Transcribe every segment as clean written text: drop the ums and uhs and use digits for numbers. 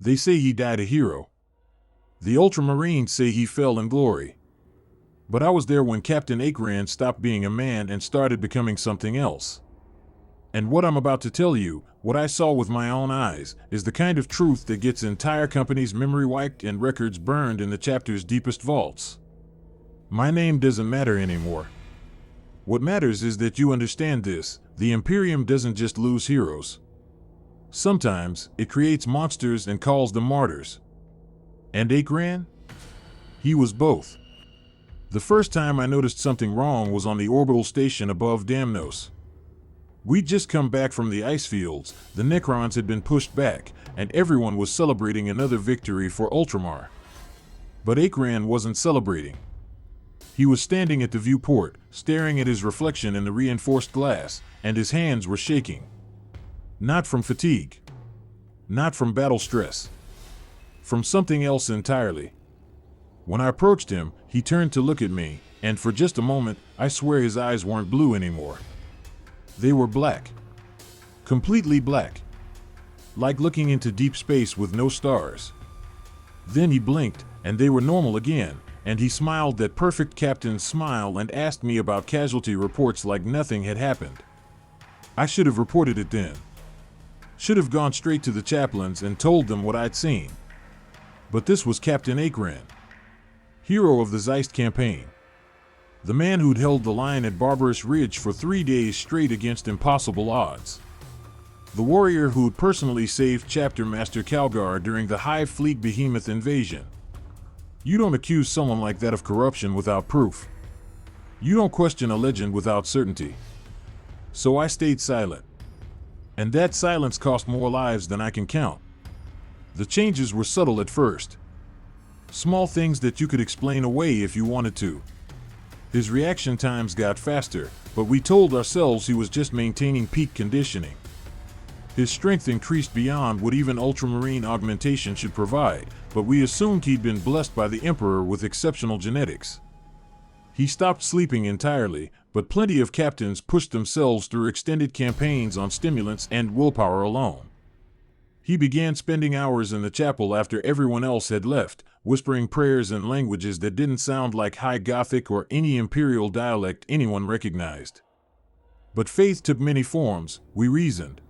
They say he died a hero. The Ultramarines say he fell in glory. But I was there when Captain Acheran stopped being a man and started becoming something else. And what I'm about to tell you, what I saw with my own eyes, is the kind of truth that gets entire companies' memory wiped and records burned in the chapter's deepest vaults. My name doesn't matter anymore. What matters is that you understand this: the Imperium doesn't just lose heroes. Sometimes, it creates monsters and calls them martyrs. And Acheran? He was both. The first time I noticed something wrong was on the orbital station above Damnos. We'd just come back from the ice fields, the Necrons had been pushed back, and everyone was celebrating another victory for Ultramar. But Acheran wasn't celebrating. He was standing at the viewport, staring at his reflection in the reinforced glass, and his hands were shaking. Not from fatigue. Not from battle stress. From something else entirely. When I approached him, he turned to look at me, and for just a moment, I swear his eyes weren't blue anymore. They were black. Completely black. Like looking into deep space with no stars. Then he blinked, and they were normal again, and he smiled that perfect captain's smile and asked me about casualty reports like nothing had happened. I should have reported it then. Should have gone straight to the chaplains and told them what I'd seen. But this was Captain Acheran, hero of the Zeist campaign. The man who'd held the line at Barbarous Ridge for 3 days straight against impossible odds. The warrior who'd personally saved Chapter Master Calgar during the Hive Fleet Behemoth invasion. You don't accuse someone like that of corruption without proof. You don't question a legend without certainty. So I stayed silent. And that silence cost more lives than I can count. The changes were subtle at first. Small things that you could explain away if you wanted to. His reaction times got faster, but we told ourselves he was just maintaining peak conditioning. His strength increased beyond what even ultramarine augmentation should provide, but we assumed he'd been blessed by the Emperor with exceptional genetics. He stopped sleeping entirely, but plenty of captains pushed themselves through extended campaigns on stimulants and willpower alone. He began spending hours in the chapel after everyone else had left, whispering prayers in languages that didn't sound like High Gothic or any Imperial dialect anyone recognized. But faith took many forms, we reasoned.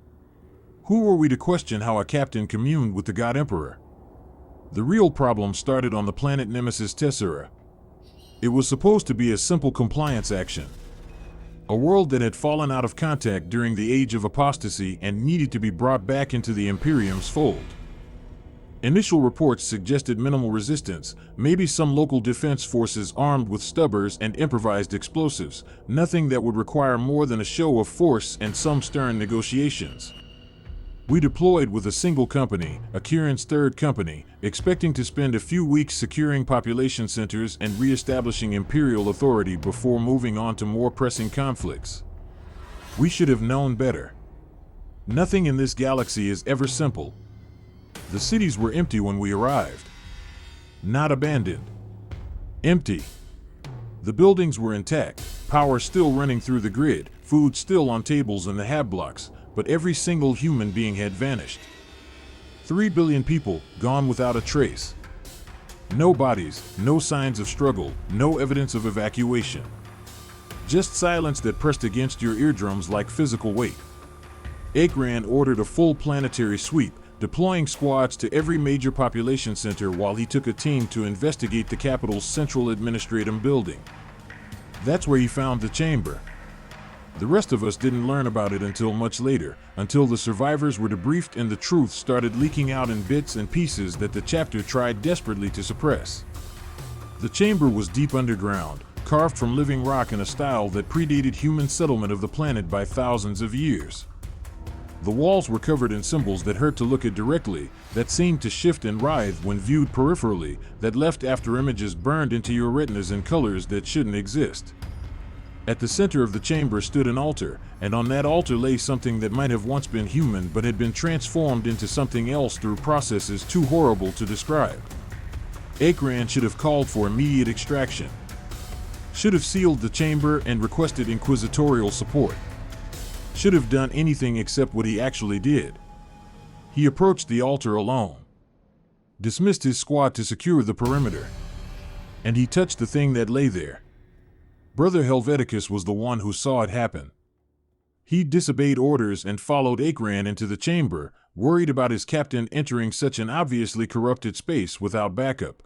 Who were we to question how a captain communed with the God Emperor? The real problem started on the planet Nemesis Tessera. It was supposed to be a simple compliance action. A world that had fallen out of contact during the Age of Apostasy and needed to be brought back into the Imperium's fold. Initial reports suggested minimal resistance, maybe some local defense forces armed with stubbers and improvised explosives, nothing that would require more than a show of force and some stern negotiations. We deployed with a single company, Acheran's third company, expecting to spend a few weeks securing population centers and re-establishing Imperial authority before moving on to more pressing conflicts. We should have known better. Nothing in this galaxy is ever simple. The cities were empty when we arrived. Not abandoned. Empty. The buildings were intact, power still running through the grid, food still on tables in the hab blocks, but every single human being had vanished. 3 billion people, gone without a trace. No bodies, no signs of struggle, no evidence of evacuation. Just silence that pressed against your eardrums like physical weight. Acheran ordered a full planetary sweep, deploying squads to every major population center while he took a team to investigate the capital's central administratum building. That's where he found the chamber. The rest of us didn't learn about it until much later, until the survivors were debriefed and the truth started leaking out in bits and pieces that the chapter tried desperately to suppress. The chamber was deep underground, carved from living rock in a style that predated human settlement of the planet by thousands of years. The walls were covered in symbols that hurt to look at directly, that seemed to shift and writhe when viewed peripherally, that left after images burned into your retinas in colors that shouldn't exist. At the center of the chamber stood an altar, and on that altar lay something that might have once been human but had been transformed into something else through processes too horrible to describe. Acheran should have called for immediate extraction. Should have sealed the chamber and requested inquisitorial support. Should have done anything except what he actually did. He approached the altar alone. dismissed his squad to secure the perimeter, and he touched the thing that lay there. Brother Helveticus was the one who saw it happen. He disobeyed orders and followed Acheran into the chamber, worried about his captain entering such an obviously corrupted space without backup.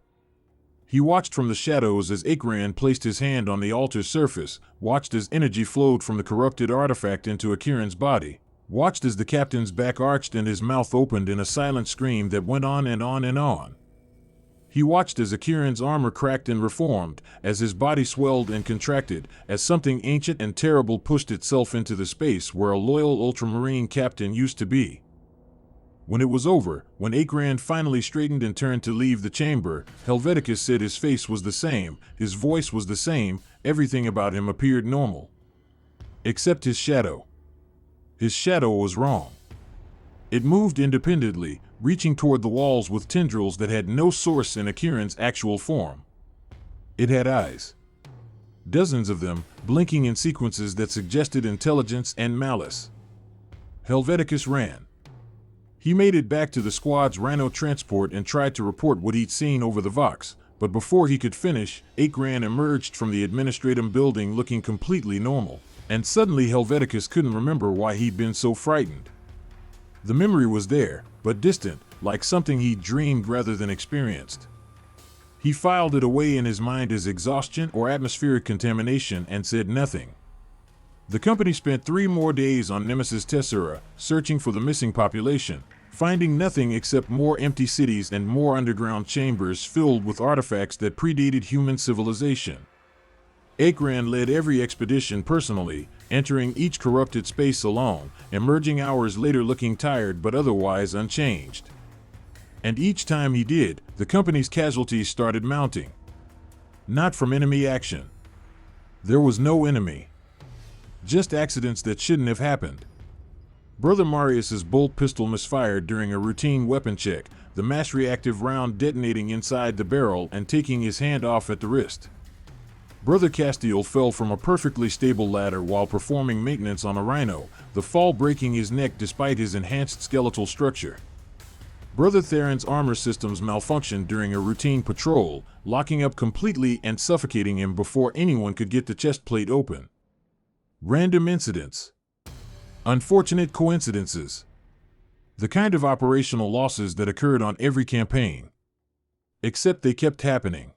He watched from the shadows as Acheran placed his hand on the altar's surface, watched as energy flowed from the corrupted artifact into Acheran's body, watched as the captain's back arched and his mouth opened in a silent scream that went on and on and on. He watched as Acheran's armor cracked and reformed, as his body swelled and contracted, as something ancient and terrible pushed itself into the space where a loyal ultramarine captain used to be. When it was over, when Acheran finally straightened and turned to leave the chamber, Helveticus said his face was the same, his voice was the same, everything about him appeared normal. Except his shadow. His shadow was wrong. It moved independently, reaching toward the walls with tendrils that had no source in Acheran's actual form. It had eyes. Dozens of them, blinking in sequences that suggested intelligence and malice. Helveticus ran. He made it back to the squad's rhino transport and tried to report what he'd seen over the Vox, but before he could finish, Acheran emerged from the administratum building looking completely normal, and suddenly Helveticus couldn't remember why he'd been so frightened. The memory was there, but distant, like something he'd dreamed rather than experienced. He filed it away in his mind as exhaustion or atmospheric contamination and said nothing. The company spent 3 more days on Nemesis Tessera, searching for the missing population, finding nothing except more empty cities and more underground chambers filled with artifacts that predated human civilization. Acheran led every expedition personally, entering each corrupted space alone, emerging hours later looking tired but otherwise unchanged. And each time he did, the company's casualties started mounting. Not from enemy action. There was no enemy. Just accidents that shouldn't have happened. Brother Marius's bolt pistol misfired during a routine weapon check, the mass-reactive round detonating inside the barrel and taking his hand off at the wrist. Brother Castiel fell from a perfectly stable ladder while performing maintenance on a rhino, the fall breaking his neck despite his enhanced skeletal structure. Brother Theron's armor systems malfunctioned during a routine patrol, locking up completely and suffocating him before anyone could get the chest plate open. Random incidents. Unfortunate coincidences. The kind of operational losses that occurred on every campaign. Except they kept happening.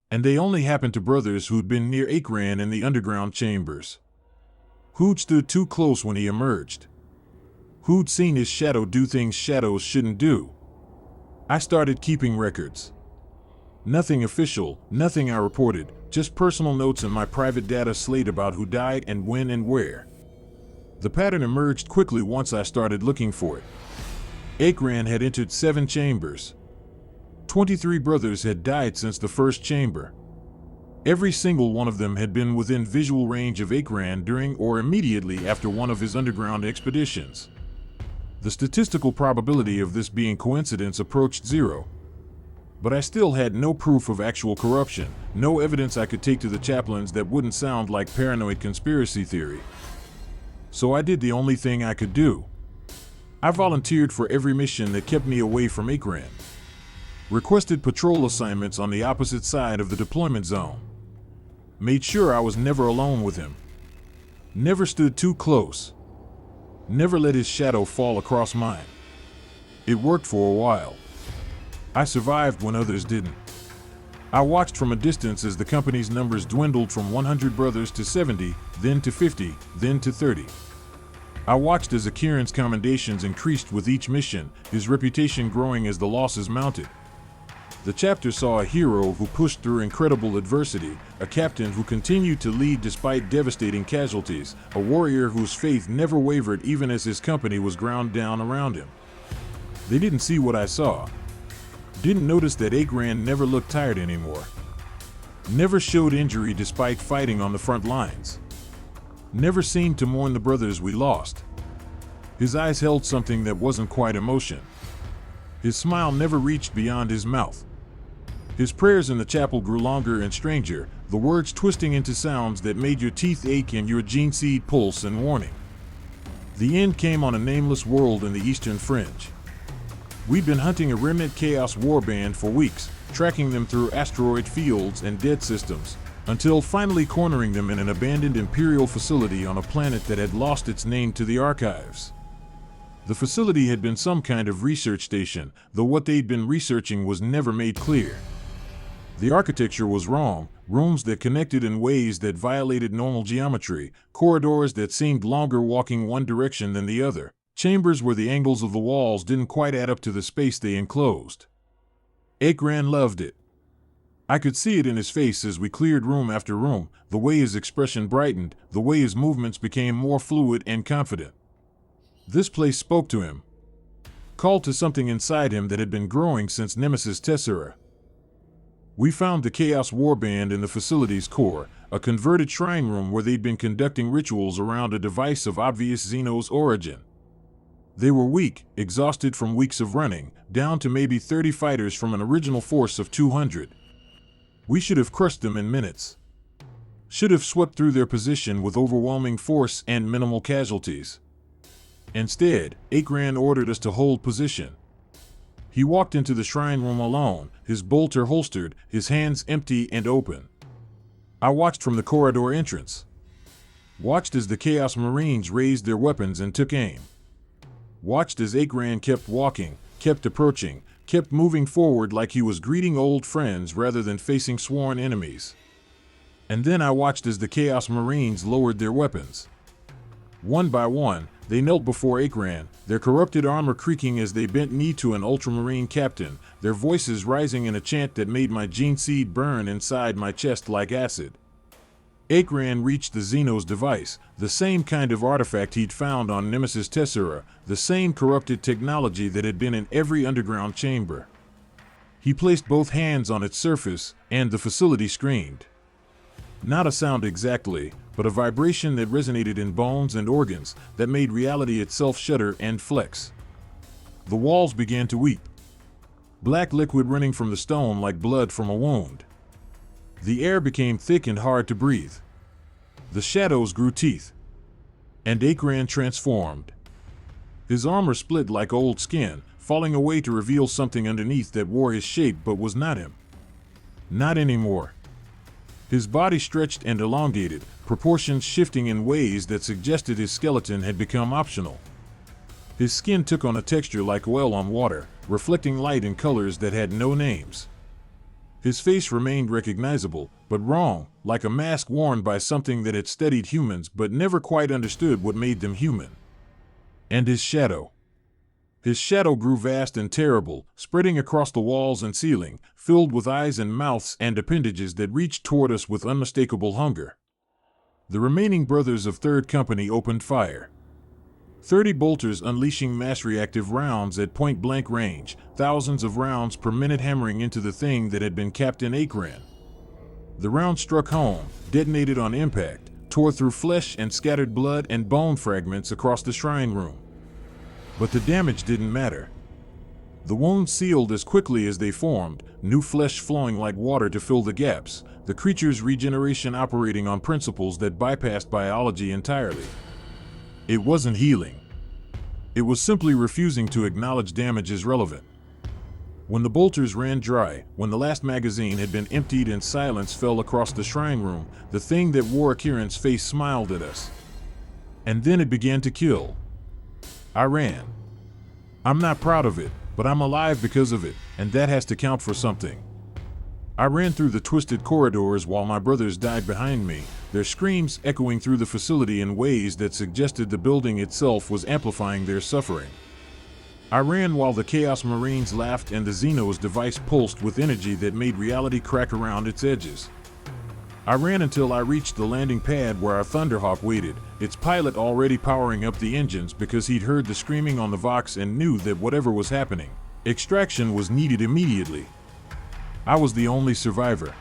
And they only happened to brothers who'd been near Acheran in the underground chambers. Who'd stood too close when he emerged. Who'd seen his shadow do things shadows shouldn't do. I started keeping records. Nothing official, nothing I reported, just personal notes in my private data slate about who died and when and where. The pattern emerged quickly once I started looking for it. Acheran had entered 7 chambers. 23 brothers had died since the first chamber. Every single one of them had been within visual range of Acheran during or immediately after one of his underground expeditions. The statistical probability of this being coincidence approached 0. But I still had no proof of actual corruption, no evidence I could take to the chaplains that wouldn't sound like paranoid conspiracy theory. So I did the only thing I could do. I volunteered for every mission that kept me away from Acheran. Requested patrol assignments on the opposite side of the deployment zone. Made sure I was never alone with him. Never stood too close. Never let his shadow fall across mine. It worked for a while. I survived when others didn't. I watched from a distance as the company's numbers dwindled from 100 brothers to 70, then to 50, then to 30. I watched as Acheran's commendations increased with each mission, his reputation growing as the losses mounted. The chapter saw a hero who pushed through incredible adversity, a captain who continued to lead despite devastating casualties, a warrior whose faith never wavered even as his company was ground down around him. They didn't see what I saw. Didn't notice that Acheran never looked tired anymore. Never showed injury despite fighting on the front lines. Never seemed to mourn the brothers we lost. His eyes held something that wasn't quite emotion. His smile never reached beyond his mouth. His prayers in the chapel grew longer and stranger, the words twisting into sounds that made your teeth ache and your gene seed pulse and warning. The end came on a nameless world in the eastern fringe. We'd been hunting a remnant Chaos warband for weeks, tracking them through asteroid fields and dead systems, until finally cornering them in an abandoned Imperial facility on a planet that had lost its name to the archives. The facility had been some kind of research station, though what they'd been researching was never made clear. The architecture was wrong, rooms that connected in ways that violated normal geometry, corridors that seemed longer walking one direction than the other, chambers where the angles of the walls didn't quite add up to the space they enclosed. Acheran loved it. I could see it in his face as we cleared room after room, the way his expression brightened, the way his movements became more fluid and confident. This place spoke to him, called to something inside him that had been growing since Nemesis Tessera. We found the Chaos Warband in the facility's core, a converted shrine room where they'd been conducting rituals around a device of obvious Xenos origin. They were weak, exhausted from weeks of running, down to maybe 30 fighters from an original force of 200. We should have crushed them in minutes. Should have swept through their position with overwhelming force and minimal casualties. Instead, Acheran ordered us to hold position. He walked into the shrine room alone, his bolter holstered, his hands empty and open. I watched from the corridor entrance. Watched as the Chaos Marines raised their weapons and took aim. Watched as Acheran kept walking, kept approaching, kept moving forward like he was greeting old friends rather than facing sworn enemies. And then I watched as the Chaos Marines lowered their weapons. One by one, they knelt before Acheran, their corrupted armor creaking as they bent knee to an ultramarine captain, their voices rising in a chant that made my gene seed burn inside my chest like acid. Acheran reached the Xenos device, the same kind of artifact he'd found on Nemesis Tessera, the same corrupted technology that had been in every underground chamber. He placed both hands on its surface, and the facility screamed. Not a sound exactly, but a vibration that resonated in bones and organs, that made reality itself shudder and flex. The walls began to weep. Black liquid running from the stone like blood from a wound. The air became thick and hard to breathe. The shadows grew teeth. And Acheran transformed. His armor split like old skin, falling away to reveal something underneath that wore his shape but was not him. Not anymore. His body stretched and elongated, proportions shifting in ways that suggested his skeleton had become optional. His skin took on a texture like oil on water, reflecting light in colors that had no names. His face remained recognizable, but wrong, like a mask worn by something that had studied humans but never quite understood what made them human. And his shadow. His shadow grew vast and terrible, spreading across the walls and ceiling, filled with eyes and mouths and appendages that reached toward us with unmistakable hunger. The remaining brothers of Third Company opened fire. 30 bolters unleashing mass reactive rounds at point-blank range, thousands of rounds per minute hammering into the thing that had been Captain Acheran. The round struck home, detonated on impact, tore through flesh and scattered blood and bone fragments across the shrine room. But the damage didn't matter. The wounds sealed as quickly as they formed, new flesh flowing like water to fill the gaps, the creature's regeneration operating on principles that bypassed biology entirely. It wasn't healing. It was simply refusing to acknowledge damage as relevant. When the bolters ran dry, when the last magazine had been emptied and silence fell across the shrine room, the thing that wore Acheran's face smiled at us. And then it began to kill. I ran. I'm not proud of it, but I'm alive because of it, and that has to count for something. I ran through the twisted corridors while my brothers died behind me, their screams echoing through the facility in ways that suggested the building itself was amplifying their suffering. I ran while the Chaos Marines laughed and the Xenos device pulsed with energy that made reality crack around its edges. I ran until I reached the landing pad where our Thunderhawk waited, its pilot already powering up the engines because he'd heard the screaming on the Vox and knew that whatever was happening, extraction was needed immediately. I was the only survivor.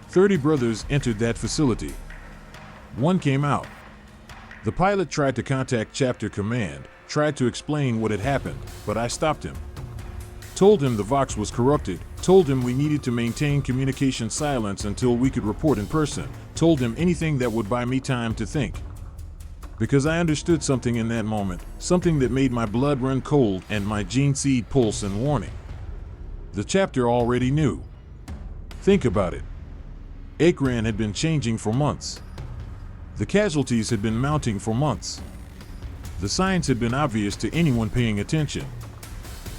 30 brothers entered that facility. One came out. The pilot tried to contact Chapter Command, tried to explain what had happened, but I stopped him. Told him the Vox was corrupted, told him we needed to maintain communication silence until we could report in person, told him anything that would buy me time to think. Because I understood something in that moment, something that made my blood run cold and my gene seed pulse in warning. The chapter already knew. Think about it. Acheran had been changing for months. The casualties had been mounting for months. The signs had been obvious to anyone paying attention.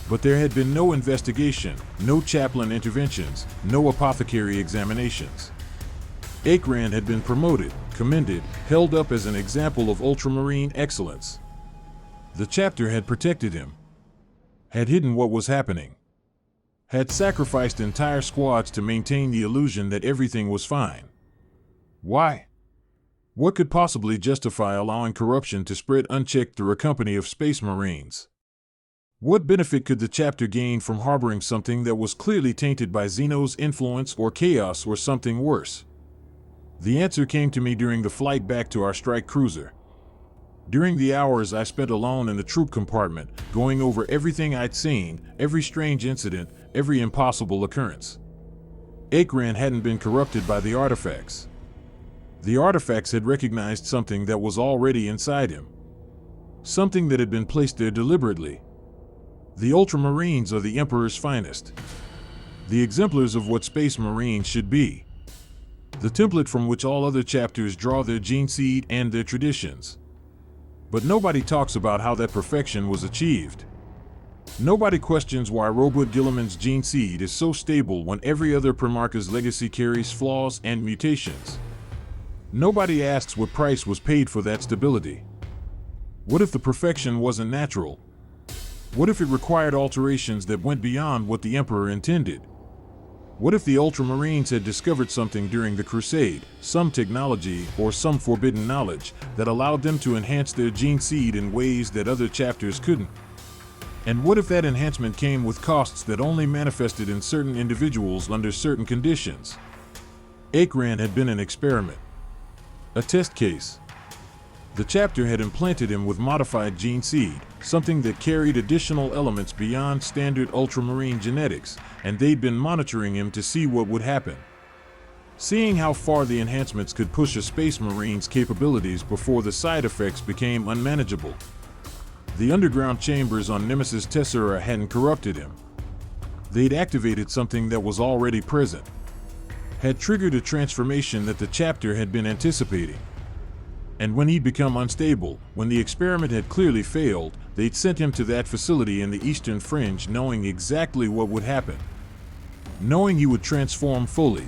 But there had been no investigation, no chaplain interventions, no apothecary examinations. Acheran had been promoted, commended, held up as an example of ultramarine excellence. The chapter had protected him, had hidden what was happening, had sacrificed entire squads to maintain the illusion that everything was fine. Why? What could possibly justify allowing corruption to spread unchecked through a company of space marines? What benefit could the chapter gain from harboring something that was clearly tainted by Xeno's influence or chaos or something worse? The answer came to me during the flight back to our strike cruiser. During the hours I spent alone in the troop compartment, going over everything I'd seen, every strange incident, every impossible occurrence. Acheran hadn't been corrupted by the artifacts. The artifacts had recognized something that was already inside him. Something that had been placed there deliberately. The Ultramarines are the Emperor's finest. The exemplars of what Space Marines should be. The template from which all other chapters draw their gene seed and their traditions. But nobody talks about how that perfection was achieved. Nobody questions why Robert Gilliman's gene seed is so stable when every other Primarch's legacy carries flaws and mutations. Nobody asks what price was paid for that stability. What if the perfection wasn't natural? What if it required alterations that went beyond what the Emperor intended? What if the Ultramarines had discovered something during the Crusade, some technology or some forbidden knowledge that allowed them to enhance their gene seed in ways that other chapters couldn't? And what if that enhancement came with costs that only manifested in certain individuals under certain conditions? Acheran had been an experiment, a test case. The chapter had implanted him with modified gene seed, something that carried additional elements beyond standard ultramarine genetics, and they'd been monitoring him to see what would happen. Seeing how far the enhancements could push a Space Marine's capabilities before the side effects became unmanageable. The underground chambers on Nemesis Tessera hadn't corrupted him. They'd activated something that was already present, had triggered a transformation that the chapter had been anticipating. And when he'd become unstable, when the experiment had clearly failed, they'd sent him to that facility in the Eastern Fringe knowing exactly what would happen. Knowing he would transform fully.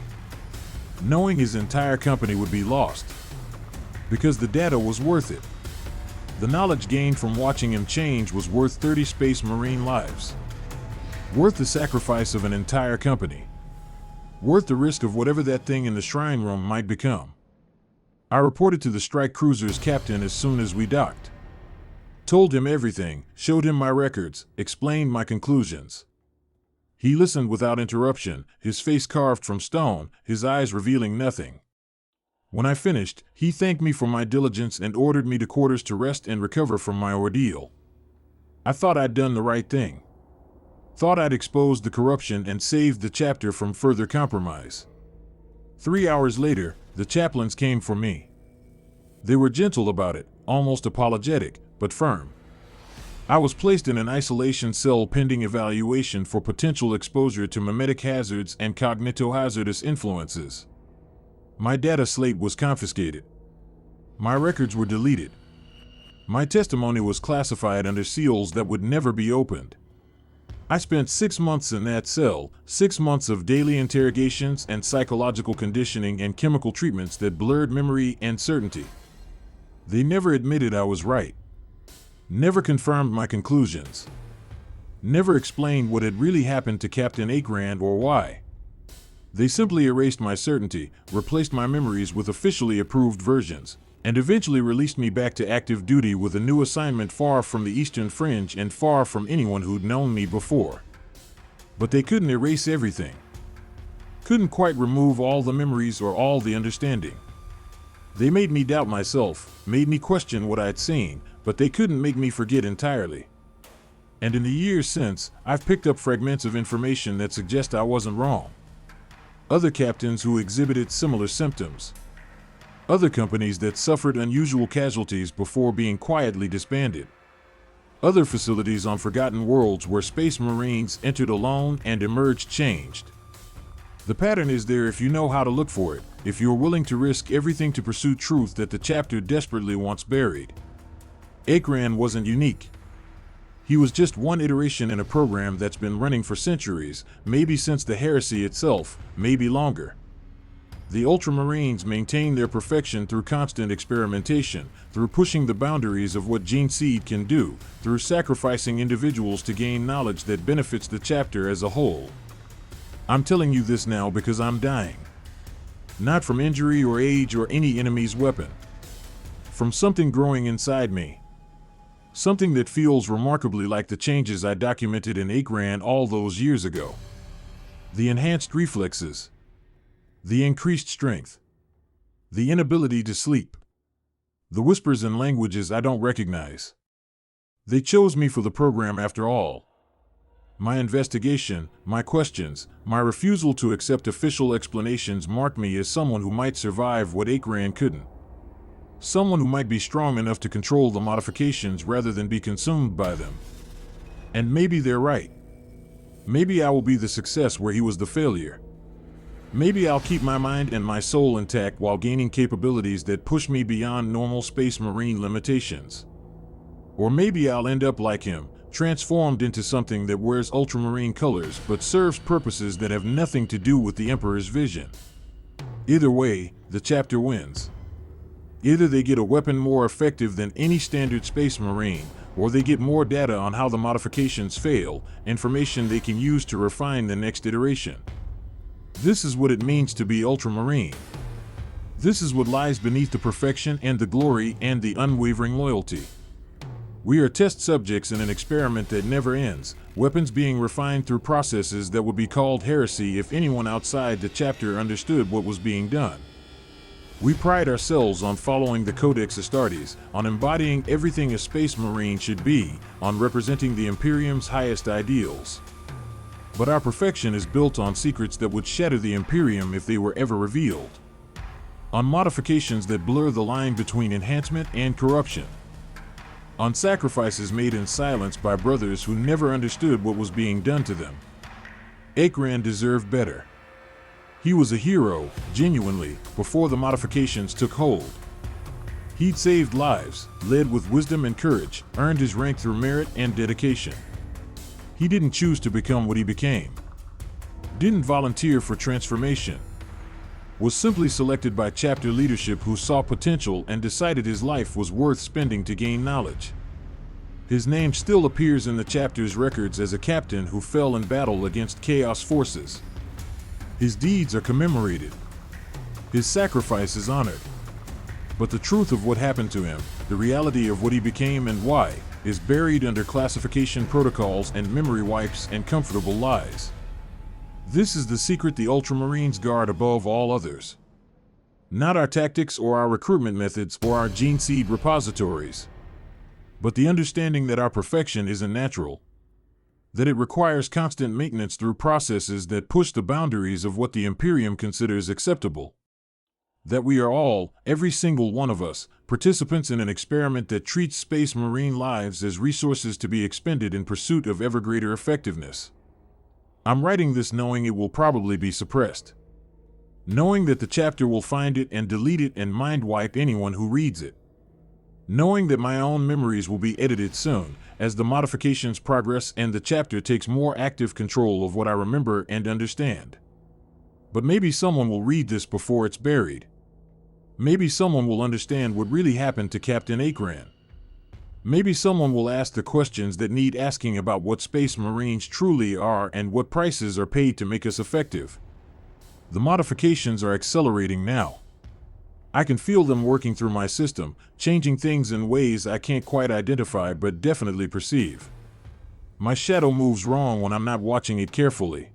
Knowing his entire company would be lost. Because the data was worth it. The knowledge gained from watching him change was worth 30 Space Marine lives. Worth the sacrifice of an entire company. Worth the risk of whatever that thing in the shrine room might become. I reported to the strike cruiser's captain as soon as we docked. Told him everything, showed him my records, explained my conclusions. He listened without interruption, his face carved from stone, his eyes revealing nothing. When I finished, he thanked me for my diligence and ordered me to quarters to rest and recover from my ordeal. I thought I'd done the right thing. Thought I'd exposed the corruption and saved the chapter from further compromise. 3 hours later, the chaplains came for me. They were gentle about it, almost apologetic, but firm. I was placed in an isolation cell pending evaluation for potential exposure to mimetic hazards and cognitohazardous influences. My data slate was confiscated. My records were deleted. My testimony was classified under seals that would never be opened. I spent 6 months in that cell, 6 months of daily interrogations and psychological conditioning and chemical treatments that blurred memory and certainty. They never admitted I was right. Never confirmed my conclusions. Never explained what had really happened to Captain Acheran or why. They simply erased my certainty, replaced my memories with officially approved versions, and eventually released me back to active duty with a new assignment far from the Eastern Fringe and far from anyone who'd known me before. But they couldn't erase everything. Couldn't quite remove all the memories or all the understanding. They made me doubt myself, made me question what I'd seen, but they couldn't make me forget entirely. And in the years since, I've picked up fragments of information that suggest I wasn't wrong. Other captains who exhibited similar symptoms. Other companies that suffered unusual casualties before being quietly disbanded. Other facilities on forgotten worlds where Space Marines entered alone and emerged changed. The pattern is there if you know how to look for it, if you're willing to risk everything to pursue truth that the chapter desperately wants buried. Acheran wasn't unique. He was just one iteration in a program that's been running for centuries, maybe since the heresy itself, maybe longer. The Ultramarines maintain their perfection through constant experimentation, through pushing the boundaries of what Gene Seed can do, through sacrificing individuals to gain knowledge that benefits the chapter as a whole. I'm telling you this now because I'm dying. Not from injury or age or any enemy's weapon. From something growing inside me. Something that feels remarkably like the changes I documented in Acheran all those years ago. The enhanced reflexes. The increased strength. The inability to sleep. The whispers in languages I don't recognize. They chose me for the program after all. My investigation, my questions, my refusal to accept official explanations marked me as someone who might survive what Acheran couldn't. Someone who might be strong enough to control the modifications rather than be consumed by them. And maybe they're right. Maybe I will be the success where he was the failure. Maybe I'll keep my mind and my soul intact while gaining capabilities that push me beyond normal Space Marine limitations. Or maybe I'll end up like him, transformed into something that wears Ultramarine colors but serves purposes that have nothing to do with the Emperor's vision. Either way, the chapter wins. Either they get a weapon more effective than any standard Space Marine, or they get more data on how the modifications fail, information they can use to refine the next iteration. This is what it means to be Ultramarine. This is what lies beneath the perfection and the glory and the unwavering loyalty. We are test subjects in an experiment that never ends, weapons being refined through processes that would be called heresy if anyone outside the chapter understood what was being done. We pride ourselves on following the Codex Astartes, on embodying everything a Space Marine should be, on representing the Imperium's highest ideals. But our perfection is built on secrets that would shatter the Imperium if they were ever revealed. On modifications that blur the line between enhancement and corruption. On sacrifices made in silence by brothers who never understood what was being done to them. Acheran deserved better. He was a hero, genuinely, before the modifications took hold. He'd saved lives, led with wisdom and courage, earned his rank through merit and dedication. He didn't choose to become what he became. Didn't volunteer for transformation. Was simply selected by chapter leadership who saw potential and decided his life was worth spending to gain knowledge. His name still appears in the chapter's records as a captain who fell in battle against Chaos forces. His deeds are commemorated. His sacrifice is honored. But the truth of what happened to him, the reality of what he became and why, is buried under classification protocols and memory wipes and comfortable lies. This is the secret the Ultramarines guard above all others. Not our tactics or our recruitment methods or our gene seed repositories. But the understanding that our perfection isn't natural. That it requires constant maintenance through processes that push the boundaries of what the Imperium considers acceptable. That we are all, every single one of us, participants in an experiment that treats Space Marine lives as resources to be expended in pursuit of ever greater effectiveness. I'm writing this knowing it will probably be suppressed. Knowing that the chapter will find it and delete it and mind wipe anyone who reads it. Knowing that my own memories will be edited soon, as the modifications progress and the chapter takes more active control of what I remember and understand. But maybe someone will read this before it's buried. Maybe someone will understand what really happened to Captain Acheran. Maybe someone will ask the questions that need asking about what Space Marines truly are and what prices are paid to make us effective. The modifications are accelerating now. I can feel them working through my system, changing things in ways I can't quite identify but definitely perceive. My shadow moves wrong when I'm not watching it carefully.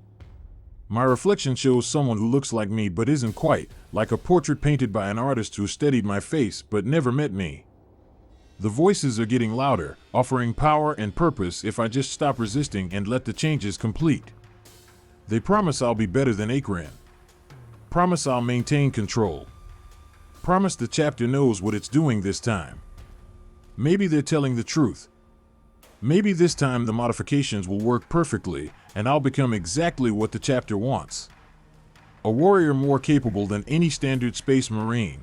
My reflection shows someone who looks like me but isn't quite, like a portrait painted by an artist who studied my face but never met me. The voices are getting louder, offering power and purpose if I just stop resisting and let the changes complete. They promise I'll be better than Acheran. Promise I'll maintain control. promise the chapter knows what it's doing this time. Maybe they're telling the truth. Maybe this time the modifications will work perfectly, and I'll become exactly what the chapter wants. A warrior more capable than any standard space marine.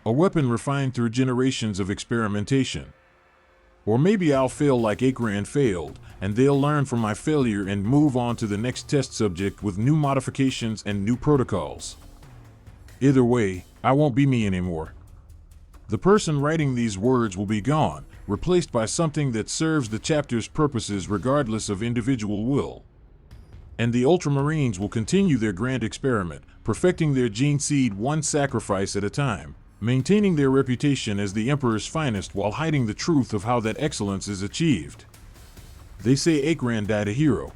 A weapon refined through generations of experimentation. Or maybe I'll fail like Acheran failed, and they'll learn from my failure and move on to the next test subject with new modifications and new protocols. Either way, I won't be me anymore. The person writing these words will be gone, replaced by something that serves the chapter's purposes regardless of individual will. And the Ultramarines will continue their grand experiment, perfecting their gene seed one sacrifice at a time, maintaining their reputation as the Emperor's finest while hiding the truth of how that excellence is achieved. They say Acheran died a hero.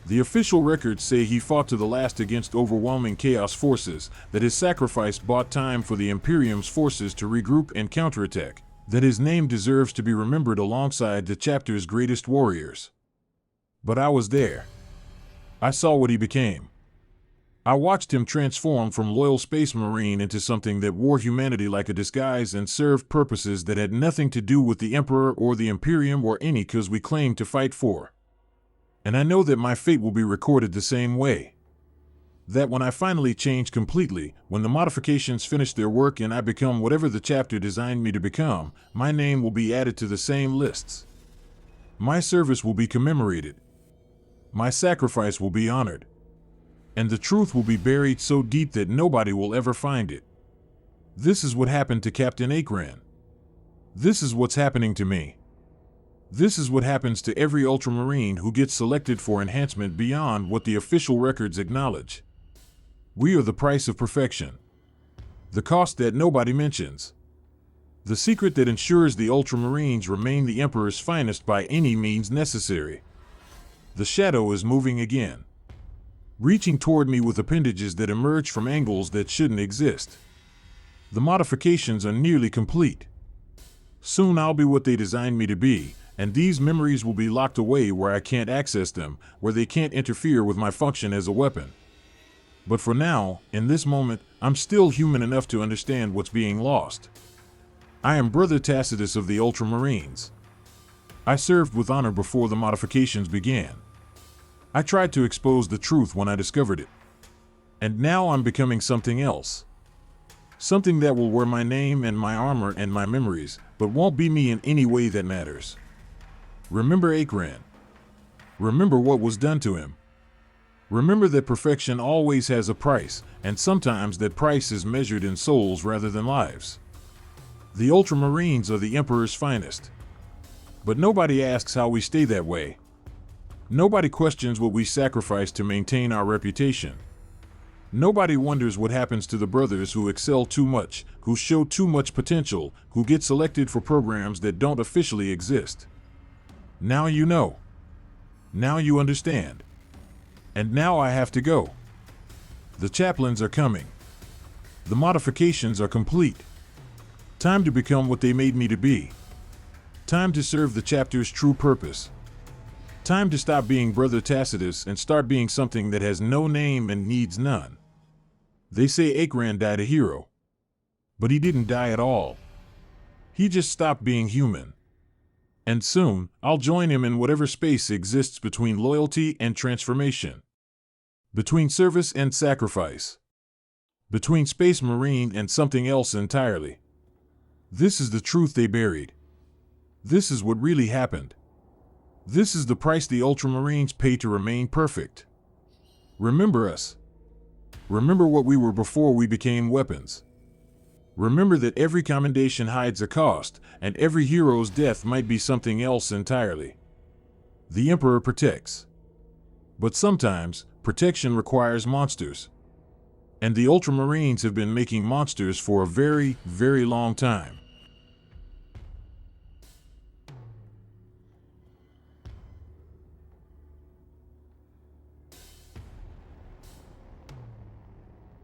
The official records say he fought to the last against overwhelming Chaos forces, that his sacrifice bought time for the Imperium's forces to regroup and counterattack, that his name deserves to be remembered alongside the chapter's greatest warriors. But I was there. I saw what he became. I watched him transform from loyal space marine into something that wore humanity like a disguise and served purposes that had nothing to do with the Emperor or the Imperium or any cause we claimed to fight for. And I know that my fate will be recorded the same way. That when I finally change completely, when the modifications finish their work and I become whatever the chapter designed me to become, my name will be added to the same lists. My service will be commemorated. My sacrifice will be honored. And the truth will be buried so deep that nobody will ever find it. This is what happened to Captain Acheran. This is what's happening to me. This is what happens to every Ultramarine who gets selected for enhancement beyond what the official records acknowledge. We are the price of perfection. The cost that nobody mentions. The secret that ensures the Ultramarines remain the Emperor's finest by any means necessary. The shadow is moving again, reaching toward me with appendages that emerge from angles that shouldn't exist. The modifications are nearly complete. Soon I'll be what they designed me to be, and these memories will be locked away where I can't access them, where they can't interfere with my function as a weapon. But for now, in this moment, I'm still human enough to understand what's being lost. I am Brother Tacitus of the Ultramarines. I served with honor before the modifications began. I tried to expose the truth when I discovered it. And now I'm becoming something else. Something that will wear my name and my armor and my memories, but won't be me in any way that matters. Remember Acheran. Remember what was done to him. Remember that perfection always has a price, and sometimes that price is measured in souls rather than lives. The Ultramarines are the Emperor's finest. But nobody asks how we stay that way. Nobody questions what we sacrifice to maintain our reputation. Nobody wonders what happens to the brothers who excel too much, who show too much potential, who get selected for programs that don't officially exist. Now you know. Now you understand. And now I have to go. The chaplains are coming. The modifications are complete. Time to become what they made me to be. Time to serve the chapter's true purpose. Time to stop being Brother Tacitus and start being something that has no name and needs none. They say Acheran died a hero. But he didn't die at all. He just stopped being human. And soon, I'll join him in whatever space exists between loyalty and transformation. Between service and sacrifice. Between Space Marine and something else entirely. This is the truth they buried. This is what really happened. This is the price the Ultramarines pay to remain perfect. Remember us. Remember what we were before we became weapons. Remember that every commendation hides a cost, and every hero's death might be something else entirely. The Emperor protects. But sometimes, protection requires monsters. And the Ultramarines have been making monsters for a very, very long time.